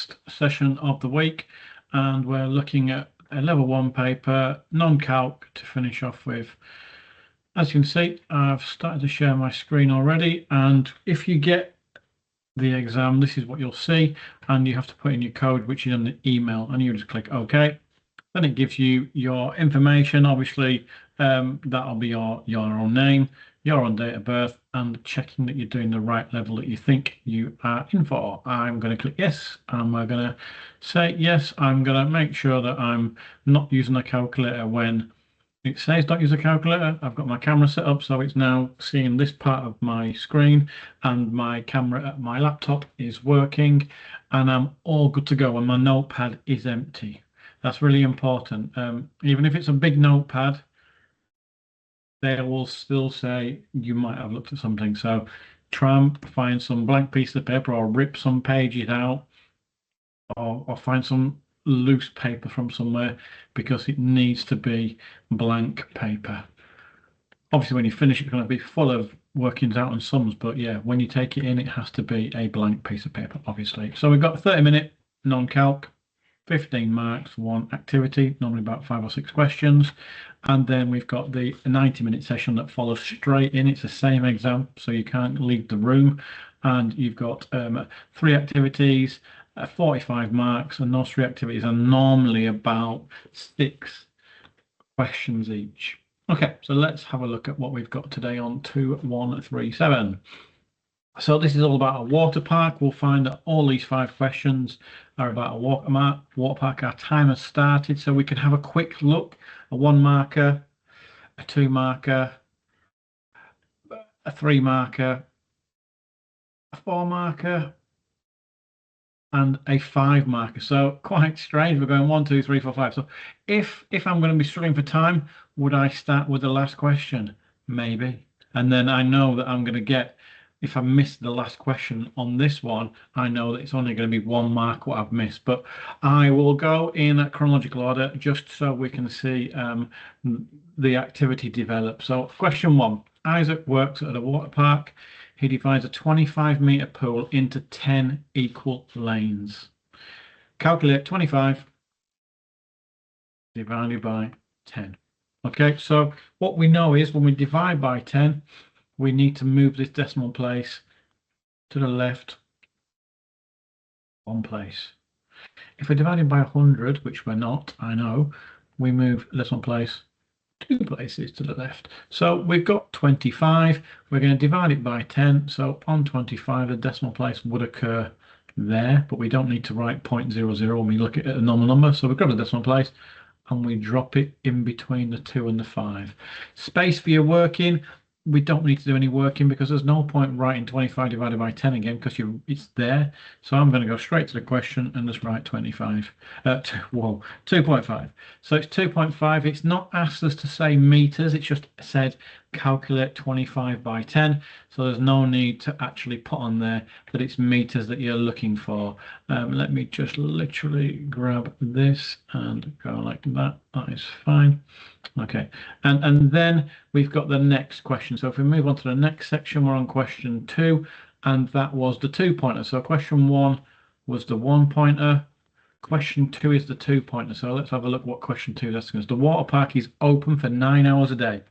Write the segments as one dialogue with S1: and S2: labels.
S1: last session of the week, and we're looking at a level 1 paper, non-calc, to finish off with. As you can see, I've started to share my screen already, and if you get the exam, this is what you'll see, and you have to put in your code, which is in the email, and you just click OK. Then it gives you your information. Obviously, that'll be your own name, your own date of birth, and checking that you're doing the right level that you think you are in for. I'm going to click yes, and we're going to say yes. I'm going to make sure that I'm not using a calculator when it says don't use a calculator. I've got my camera set up, so it's now seeing this part of my screen, and my camera at my laptop is working, and I'm all good to go, and my notepad is empty. That's really important. Even if it's a big notepad, they will still say you might have looked at something. So try and find some blank piece of paper, or rip some pages out, or find some loose paper from somewhere, because it needs to be blank paper. Obviously, when you finish, it's going to be full of workings out and sums, but yeah, when you take it in, it has to be a blank piece of paper, obviously. So we've got a 30-minute non-calc, 15 marks, one activity, normally about 5 or 6 questions. And then we've got the 90-minute session that follows straight in. It's the same exam, so you can't leave the room. And you've got 3 activities, 45 marks, and those 3 activities are normally about 6 questions each. Okay, so let's have a look at what we've got today on 2137. So this is all about a water park. We'll find that all these 5 questions are about a water park. Our timer started, so we can have a quick look. A 1 marker, a 2 marker, a 3 marker, a 4 marker, and a 5 marker. So quite strange. We're going 1, 2, 3, 4, 5. So if I'm going to be struggling for time, would I start with the last question? Maybe. And then I know that I'm going to get, if I miss the last question on this one, I know that it's only going to be 1 mark what I've missed. But I will go in a chronological order just so we can see the activity develop. So question 1, Isaac works at a water park. He divides a 25-meter pool into 10 equal lanes. Calculate 25 divided by 10. Okay, so what we know is when we divide by 10, we need to move this decimal place to the left 1 place. If we're dividing by 100, which we're not, I know, we move decimal place 2 places to the left. So we've got 25. We're going to divide it by 10. So on 25, the decimal place would occur there, but we don't need to write 0.00 when we look at a normal number. So we grab the decimal place and we drop it in between the 2 and the 5. Space for your working. We don't need to do any working because there's no point writing 25 divided by 10 again, because it's there. So I'm going to go straight to the question and just write 25. 2.5. So it's 2.5. It's not asked us to say meters. It's just said calculate 25 by 10. So there's no need to actually put on there that it's meters that you're looking for. Let me just literally grab this and go like that. That is fine. Okay, and then we've got the next question. So if we move on to the next section, we're on question 2, and that was the 2-pointer. So question 1 was the 1-pointer. Question 2 is the 2-pointer. So let's have a look what question 2 is asking us. The water park is open for 9 hours a day.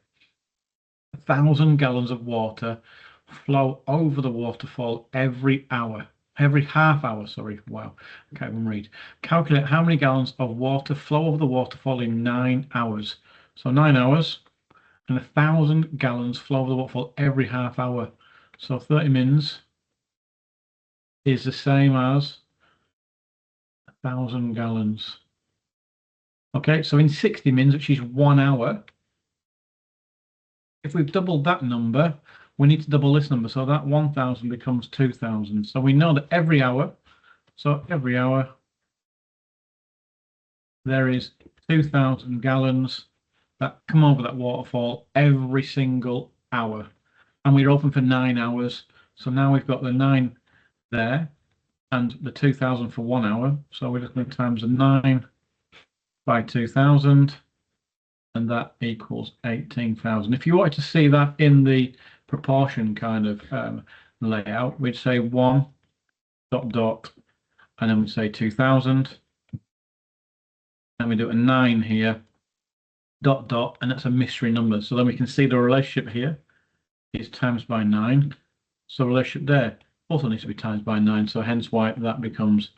S1: 1,000 gallons of water flow over the waterfall every hour. Every half hour, sorry. Wow, I can't even read. Calculate how many gallons of water flow over the waterfall in 9 hours. So 9 hours, and 1,000 gallons flow over the waterfall every half hour. So 30 mins is the same as 1,000 gallons. Okay, so in 60 mins, which is 1 hour, if we've doubled that number, we need to double this number. So that 1,000 becomes 2,000. So we know that every hour, there is 2,000 gallons that come over that waterfall every single hour, and we're open for 9 hours. So now we've got the 9 there and the 2,000 for 1 hour. So we're just going to times the 9 by 2,000, and that equals 18,000. If you wanted to see that in the proportion kind of layout, we'd say 1 ... and then we say 2000, and we do a 9 here, dot, dot, and that's a mystery number. So then we can see the relationship here is times by 9. So the relationship there also needs to be times by 9. So hence why that becomes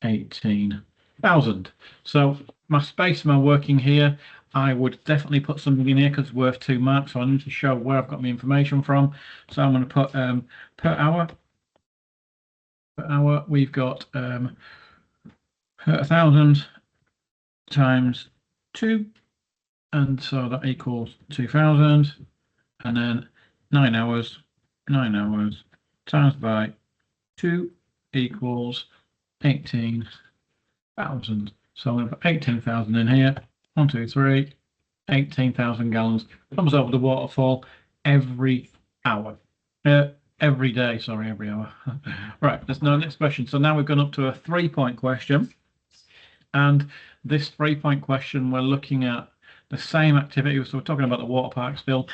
S1: 18,000. So my space, my working here, I would definitely put something in here because it's worth 2 marks. So I need to show where I've got my information from. So I'm going to put per hour. Per hour, we've got 1,000 times 2, and so that equals 2,000, and then 9 hours times by 2 equals 18,000. So I'm going to put 18,000 in here. 1, 2, 3, 18,000 gallons comes over the waterfall every hour. Every day, sorry, every hour. Right, let's know next question. So now we've gone up to a 3-point question. And this 3-point question, we're looking at the same activity. So we're talking about the water park still.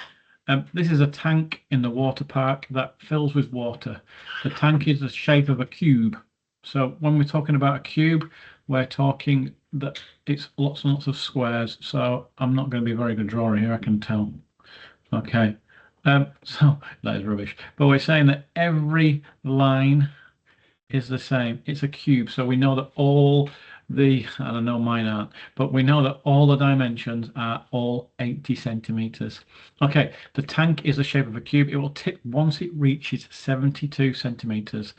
S1: This is a tank in the water park that fills with water. The tank is the shape of a cube. So when we're talking about a cube, we're talking that it's lots and lots of squares. So I'm not going to be a very good drawer here, I can tell. Okay. So that is rubbish. But we're saying that every line is the same. It's a cube. So we know that all the, I don't know, mine aren't, but we know that all the dimensions are all 80 centimeters. Okay, the tank is the shape of a cube. It will tip once it reaches 72 centimeters.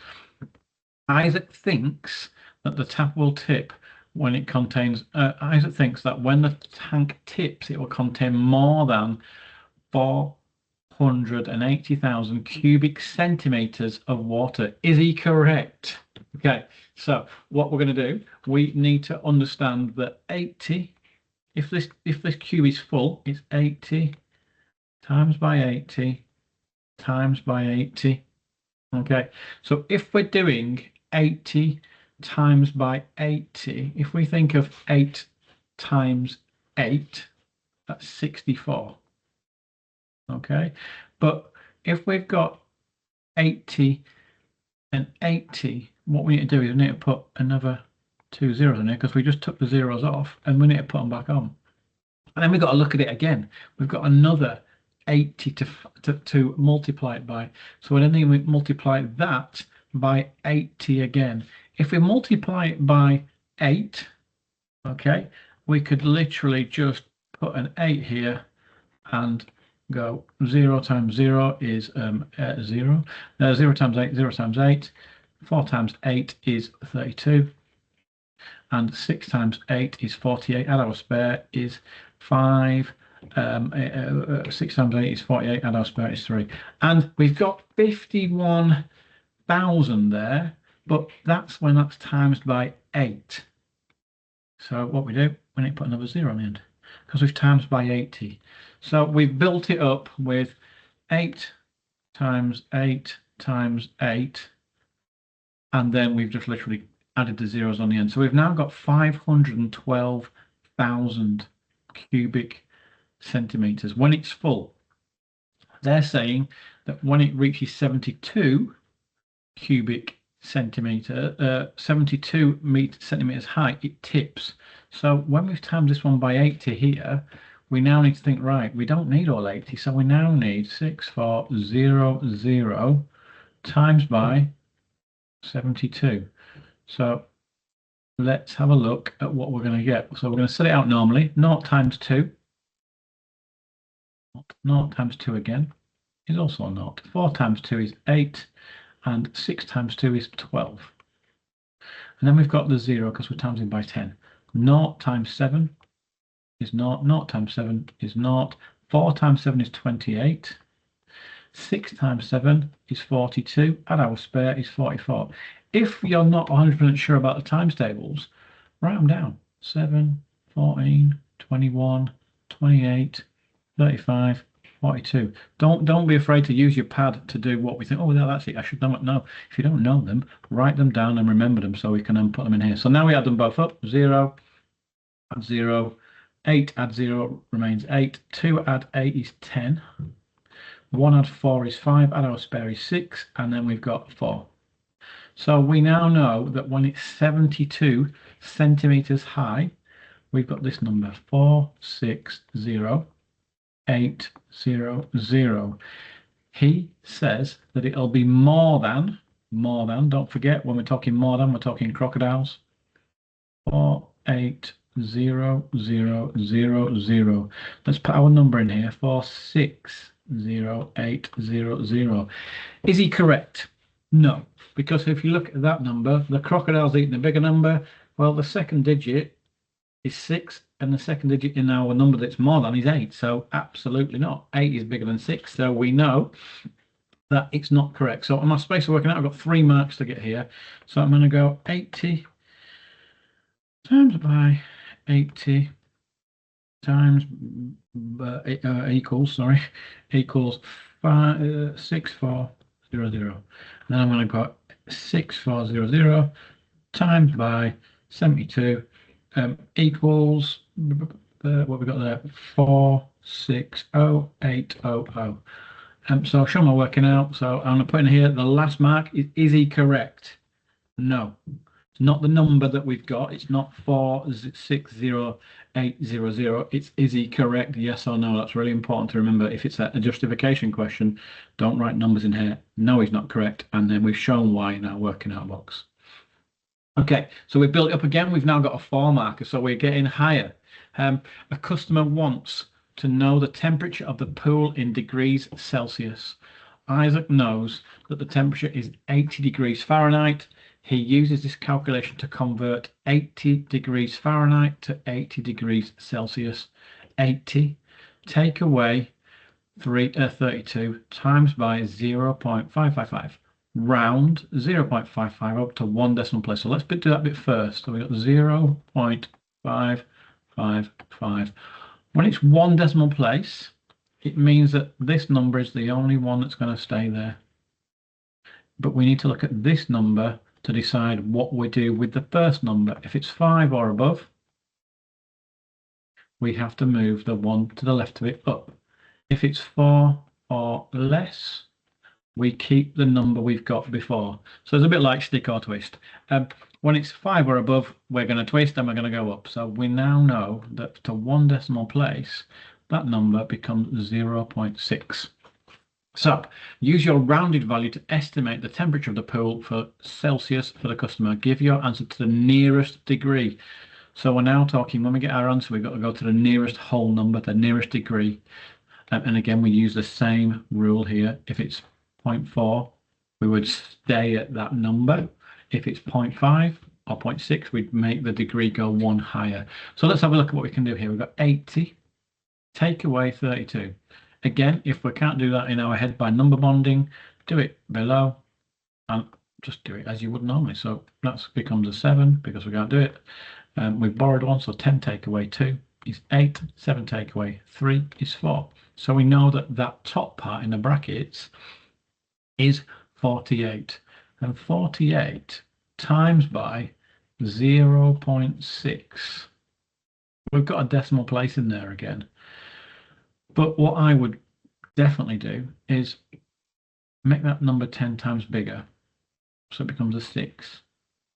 S1: Isaac thinks that the tap will tip when it contains, Isaac thinks that when the tank tips, it will contain more than 480,000 cubic centimeters of water. Is he correct? Okay, so what we're going to do, we need to understand that 80, if this cube is full, it's 80 times by 80 times by 80. Okay, so if we're doing 80 times by 80, if we think of 8 times 8, that's 64. Okay, but if we've got 80 and 80, what we need to do is we need to put another 2 zeros in here because we just took the zeros off and we need to put them back on. And then we've got to look at it again. We've got another 80 to multiply it by. So then we multiply that by 80 again. If we multiply it by 8, okay, we could literally just put an 8 here and go 0 times 0 is 0. 0 times 8, 0 times 8. 4 times 8 is 32. And 6 times 8 is 48. Add our spare is 5. 6 times 8 is 48. Add our spare is 3. And we've got 51,000 there, but that's when that's times by 8. So what we do, we need to put another 0 on the end because we've times by 80. So we've built it up with 8 times 8 times 8, and then we've just literally added the zeros on the end. So we've now got 512,000 cubic centimeters when it's full. They're saying that when it reaches 72 cubic centimeter, 72 centimeters high, it tips. So when we've times this one by 80 here, we now need to think, right, we don't need all 80, so we now need 6400 times by 72. So let's have a look at what we're going to get. So we're going to set it out normally. 0 times 2. 0 times 2 again is also 0. 4 times 2 is 8. And 6 times 2 is 12. And then we've got the 0 because we're timesing by 10. 0 times 7 is 0. 0 times 7 is 0. 4 times 7 is 28. 6 times 7 is 42. And our spare is 44. If you're not 100% sure about the times tables, write them down. 7, 14, 21, 28, 35, 42. Don't be afraid to use your pad to do what we think. Oh, that's it. I should know it. No, if you don't know them, write them down and remember them so we can then put them in here. So now we add them both up. 0, add 0. 8 add 0 remains 8. 2 add 8 is 10. 1 add 4 is 5. Add our spare is 6. And then we've got 4. So we now know that when it's 72 centimeters high, we've got this number 460,800. He says that it'll be more than, don't forget, when we're talking more than, we're talking crocodiles. 480,000. Let's put our number in here, 460,800. Is he correct? No, because if you look at that number, the crocodile's eating a bigger number. Well, the second digit is 6, and the second digit in our number that's more than is 8. So absolutely not. 8 is bigger than 6. So we know that it's not correct. So on my space of working out, I've got 3 marks to get here. So I'm going to go 80 times by 80 times equals 6400. Then I'm going to go 6400 times by 72 equals what we got there, 460,800. So show my working out. So I'm going to put in here the last mark. Is he correct? No. It's not the number that we've got. It's not 460,800. It's is he correct? Yes or no. That's really important to remember. If it's a justification question, don't write numbers in here. No, he's not correct. And then we've shown why in our working out box. Okay, so we've built it up again. We've now got a 4 marker, so we're getting higher. A customer wants to know the temperature of the pool in degrees Celsius. Isaac knows that the temperature is 80 degrees Fahrenheit. He uses this calculation to convert 80 degrees Fahrenheit to 80 degrees Celsius. 80, take away 32 times by 0.555. Round 0.55 up to 1 decimal place. So let's do that bit first. So we've got 0.555. When it's 1 decimal place, it means that this number is the only one that's going to stay there. But we need to look at this number to decide what we do with the first number. If it's 5 or above, we have to move the 1 to the left of it up. If it's 4 or less, we keep the number we've got before. So it's a bit like stick or twist. When it's 5 or above, we're going to twist and we're going to go up. So we now know that to 1 decimal place, that number becomes 0.6. So use your rounded value to estimate the temperature of the pool for Celsius for the customer. Give your answer to the nearest degree. So we're now talking, when we get our answer, we've got to go to the nearest whole number, the nearest degree. And again, we use the same rule here. If it's 0.4, we would stay at that number. If it's 0.5 or 0.6, we'd make the degree go 1 higher. So let's have a look at what we can do here. We've got 80, take away 32. Again, if we can't do that in our head by number bonding, do it below and just do it as you would normally. So that becomes a 7 because we can't do it. We've borrowed 1, so 10 take away 2 is 8, 7 take away 3 is 4. So we know that that top part in the brackets is 48. And 48 times by 0.6. We've got a decimal place in there again. But what I would definitely do is make that number 10 times bigger. So it becomes a 6.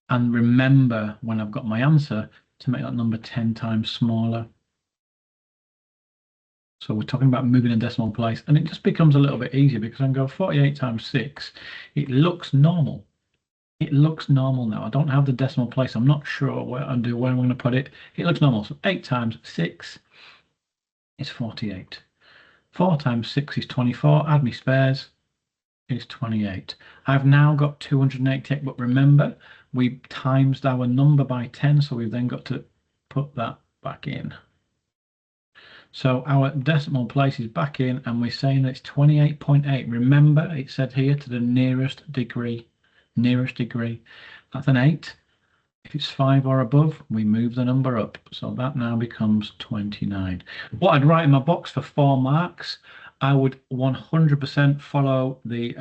S1: And remember, when I've got my answer, to make that number 10 times smaller. So we're talking about moving a decimal place, and it just becomes a little bit easier because I can go 48 times 6. It looks normal. It looks normal now. I don't have the decimal place. I'm not sure where I'm going to put it. It looks normal. So 8 times 6 is 48. 4 times 6 is 24. Add me spares is 28. I've now got 288, but remember, we times our number by 10, so we've then got to put that back in. So our decimal place is back in, and we're saying that it's 28.8. Remember, it said here to the nearest degree. Nearest degree. That's an 8. If it's 5 or above, we move the number up. So that now becomes 29. What I'd write in my box for 4 marks, I would 100% follow the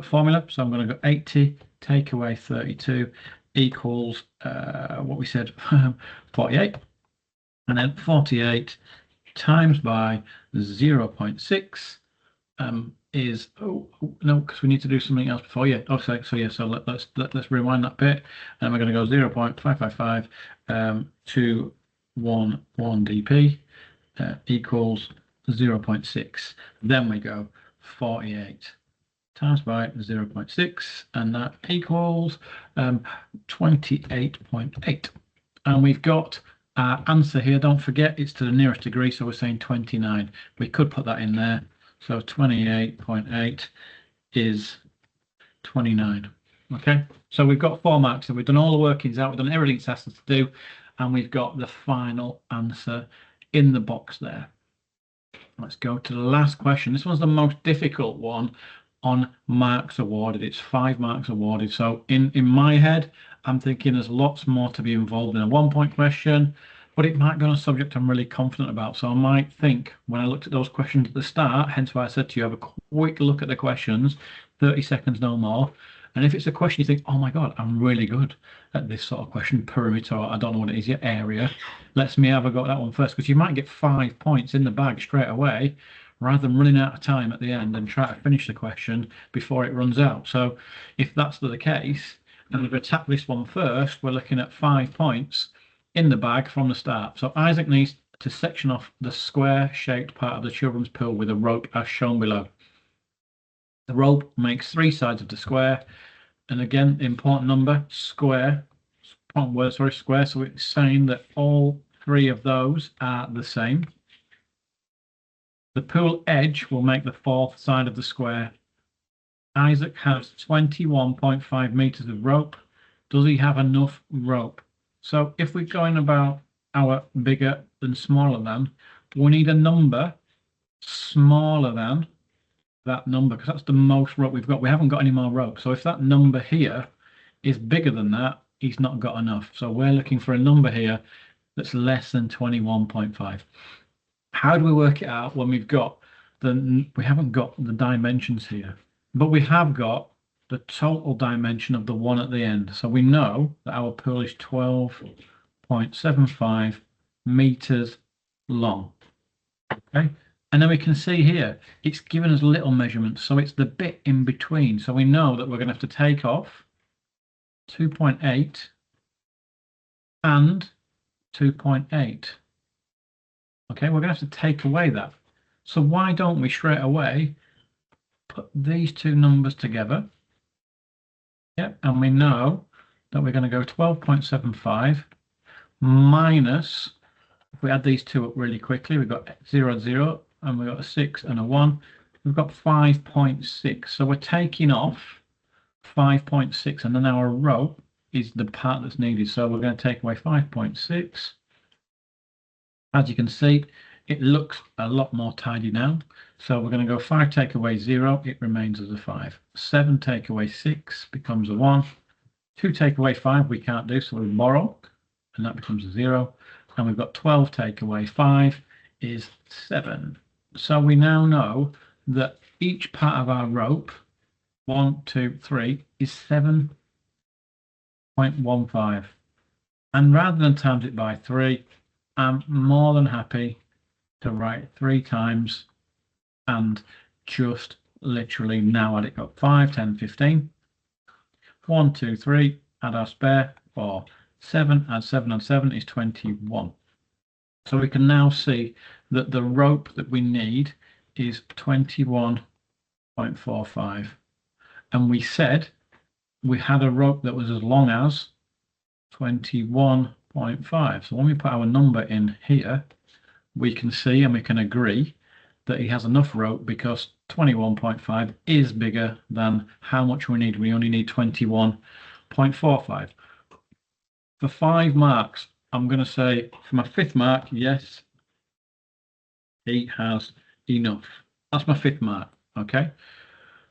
S1: formula. So I'm going to go 80, take away 32 equals what we said, 48. And then 48 times by 0.6 is, no, because we need to do something else before. Yeah, okay, so let's rewind that bit, and we're going to go 0.555 211 dp equals 0.6. Then we go 48 times by 0.6, and that equals 28.8. And we've got our answer here. Don't forget, it's to the nearest degree, so we're saying 29. We could put that in there. So 28.8 is 29. Okay, so we've got 4 marks, so we've done all the workings out, we've done everything it's asked us to do, and we've got the final answer in the box there. Let's go to the last question. This one's the most difficult one on marks awarded. It's 5 marks awarded. So in my head, I'm thinking there's lots more to be involved in a 1-point question, but it might be on a subject I'm really confident about. So I might think when I looked at those questions at the start, hence why I said to you, have a quick look at the questions, 30 seconds, no more. And if it's a question you think, oh my God, I'm really good at this sort of question, perimeter, I don't know what it is, your area, let me have a go at that one first, because you might get 5 points in the bag straight away, rather than running out of time at the end and try to finish the question before it runs out. So if that's the case, and we've attacked this one first, we're looking at 5 points in the bag from the start. So Isaac needs to section off the square-shaped part of the children's pool with a rope as shown below. The rope makes 3 sides of the square, and again, the important number, square, important word, sorry, square, so it's saying that all 3 of those are the same. The pool edge will make the 4th side of the square. Isaac has 21.5 meters of rope. Does he have enough rope? So if we're going about our bigger than smaller than, we need a number smaller than that number, because that's the most rope we've got. We haven't got any more rope. So if that number here is bigger than that, he's not got enough. So we're looking for a number here that's less than 21.5. How do we work it out when we haven't got the dimensions here, but we have got the total dimension of the one at the end. So we know that our pool is 12.75 meters long. Okay. And then we can see here, it's given us little measurements. So it's the bit in between. So we know that we're going to have to take off 2.8 and 2.8. Okay, we're going to have to take away that. So why don't we straight away put these 2 numbers together? Yep, and we know that we're going to go 12.75 minus, if we add these 2 up really quickly, we've got 0, 0, and we've got a 6 and a 1. We've got 5.6. So we're taking off 5.6, and then our rope is the part that's needed. So we're going to take away 5.6. As you can see, it looks a lot more tidy now. So we're going to go 5 take away 0, it remains as a 5. 7 take away 6 becomes a 1. 2 take away 5 we can't do, so we borrow, and that becomes a 0. And we've got 12 take away 5 is 7. So we now know that each part of our rope, 1, 2, 3, is 7.15. And rather than times it by 3, I'm more than happy to write 3 times and just literally now add it up. 5, 10, 15. 1, 2, 3, add our spare 4. 7, add 7 and 7 is 21. So we can now see that the rope that we need is 21.45. And we said we had a rope that was as long as 21.5. So when we put our number in here, we can see and we can agree that he has enough rope, because 21.5 is bigger than how much we need. We only need 21.45. For 5 marks, I'm going to say for my 5th mark, yes, he has enough. That's my 5th mark. Okay.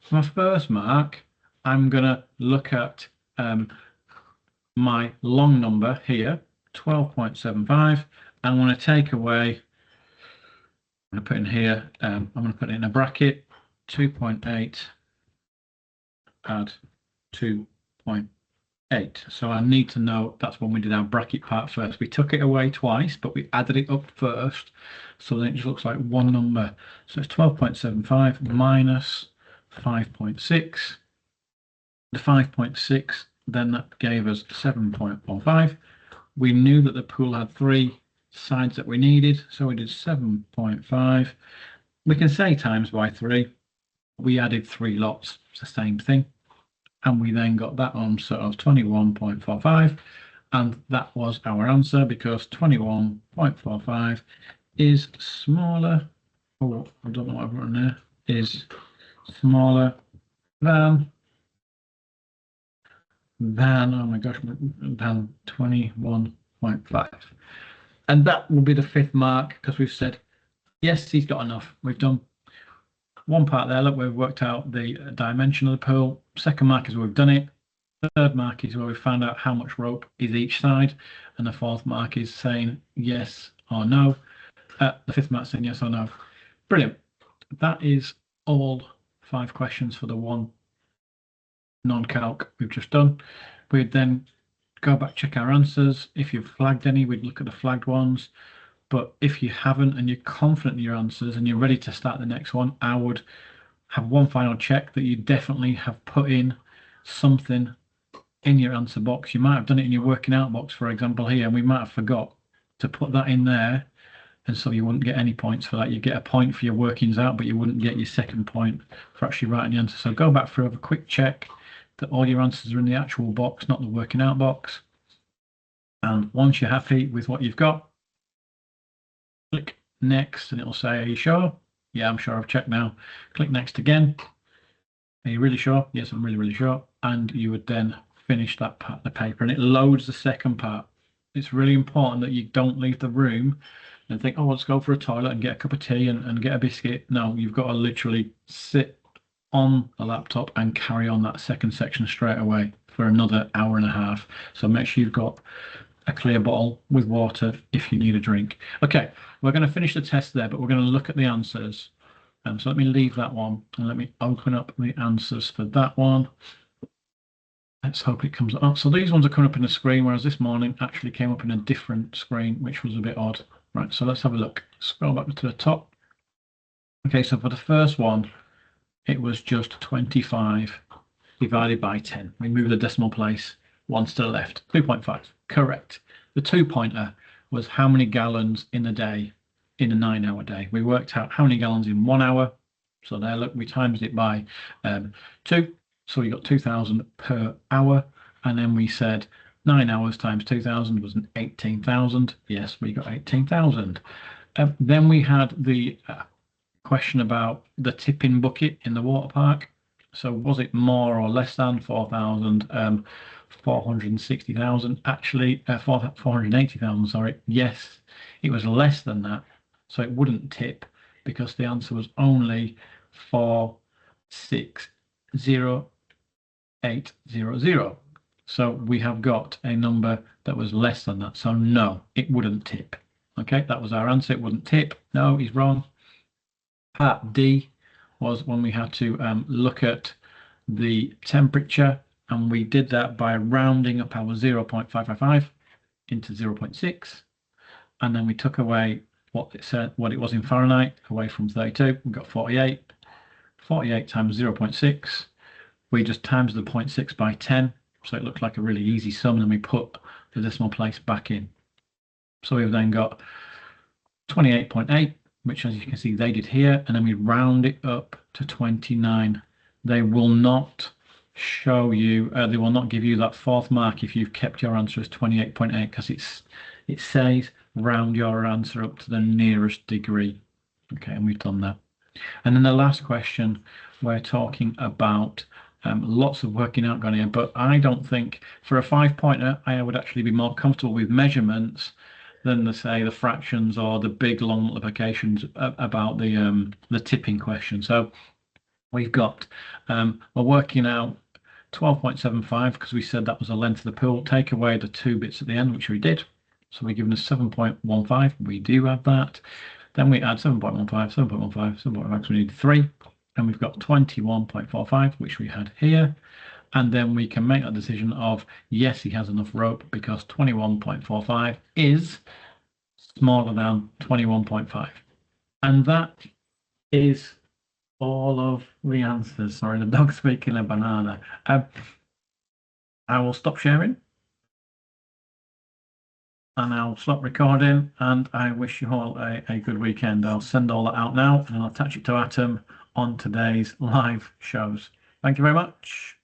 S1: For my 1st mark, I'm going to look at my long number here, 12.75. I'm going to take away, I'm going to put in here, I'm going to put it in a bracket, 2.8 add 2.8. 8. So I need to know that's when we did our bracket part first. We took it away twice, but we added it up first. So then it just looks like one number. So it's 12.75 minus 5.6. The 5.6, then that gave us 7.15. We knew that the pool had 3 sides that we needed, so we did 7.5. We can say times by 3. We added 3 lots. It's the same thing. And we then got that answer of 21.45. And that was our answer because 21.45 is smaller. Oh, I don't know what I've written there. Is smaller than, oh my gosh, than 21.5. And that will be the 5th mark because we've said, yes, he's got enough. We've done one part there. Look, we've worked out the dimension of the pool. 2nd mark is where we've done it. The 3rd mark is where we found out how much rope is each side. And the 4th mark is saying yes or no. The 5th mark saying yes or no. Brilliant. That is all 5 questions for the one non-calc we've just done. We'd then go back, check our answers. If you've flagged any, we'd look at the flagged ones. But if you haven't and you're confident in your answers and you're ready to start the next one, I would have one final check that you definitely have put in something in your answer box. You might have done it in your working out box, for example, here, and we might have forgot to put that in there. And so you wouldn't get any points for that. You get a point for your workings out, but you wouldn't get your 2nd point for actually writing the answer. So go back through, have a quick check that all your answers are in the actual box, not the working out box. And once you're happy with what you've got, click next and it'll say, are you sure? Yeah, I'm sure. I've checked now. Click next again. Are you really sure? Yes, I'm really, really sure. And you would then finish that part of the paper and it loads the 2nd part. It's really important that you don't leave the room and think, oh, let's go for a toilet and get a cup of tea and get a biscuit. No, you've got to literally sit on the laptop and carry on that 2nd section straight away for another hour and a half. So make sure you've got a clear bottle with water if you need a drink. Okay, we're going to finish the test there, but we're going to look at the answers. So let me leave that one and let me open up the answers for that one. Let's hope it comes up. So these ones are coming up in the screen, whereas this morning actually came up in a different screen, which was a bit odd. Right, so let's have a look. Scroll back to the top. Okay, so for the first one, it was just 25 divided by 10. We move the decimal place once to the left. 2.5. Correct. The 2-pointer was how many gallons in a day, in a 9-hour day. We worked out how many gallons in 1 hour. So there, look, we times it by 2. So we got 2,000 per hour. And then we said 9 hours times 2,000 was 18,000. Yes, we got 18,000. Then we had the question about the tipping bucket in the water park. So was it more or less than 4,000? 460,000, actually 480,000, sorry. Yes, it was less than that. So it wouldn't tip because the answer was only 460,800. So we have got a number that was less than that. So no, it wouldn't tip. Okay, that was our answer. It wouldn't tip. No, he's wrong. Part D was when we had to look at the temperature, and we did that by rounding up our 0.555 into 0.6, and then we took away what it said, what it was in Fahrenheit, away from 32. We got 48. 48 times 0.6. We just times the 0.6 by 10, so it looked like a really easy sum, and then we put the decimal place back in. So we've then got 28.8, which, as you can see, they did here, and then we round it up to 29. They will not show you, they will not give you that 4th mark if you've kept your answer as 28.8, because it says round your answer up to the nearest degree. Okay, and we've done that. And then the last question, we're talking about lots of working out going here, but I don't think for a 5-pointer, I would actually be more comfortable with measurements than say the fractions or the big long multiplications about the tipping question. So we've got, we're working out 12.75 because we said that was the length of the pool. Take away the 2 bits at the end, which we did. So we're given us 7.15. We do have that. Then we add 7.15, 7.15, 7.5, so we need 3. And we've got 21.45, which we had here. and then we can make a decision of, yes, he has enough rope because 21.45 is smaller than 21.5. And that is all of the answers. Sorry, the dog's speaking a banana. I will stop sharing and I'll stop recording, and I wish you all a good weekend. I'll send all that out now and I'll attach it to Atom on today's live shows. Thank you very much.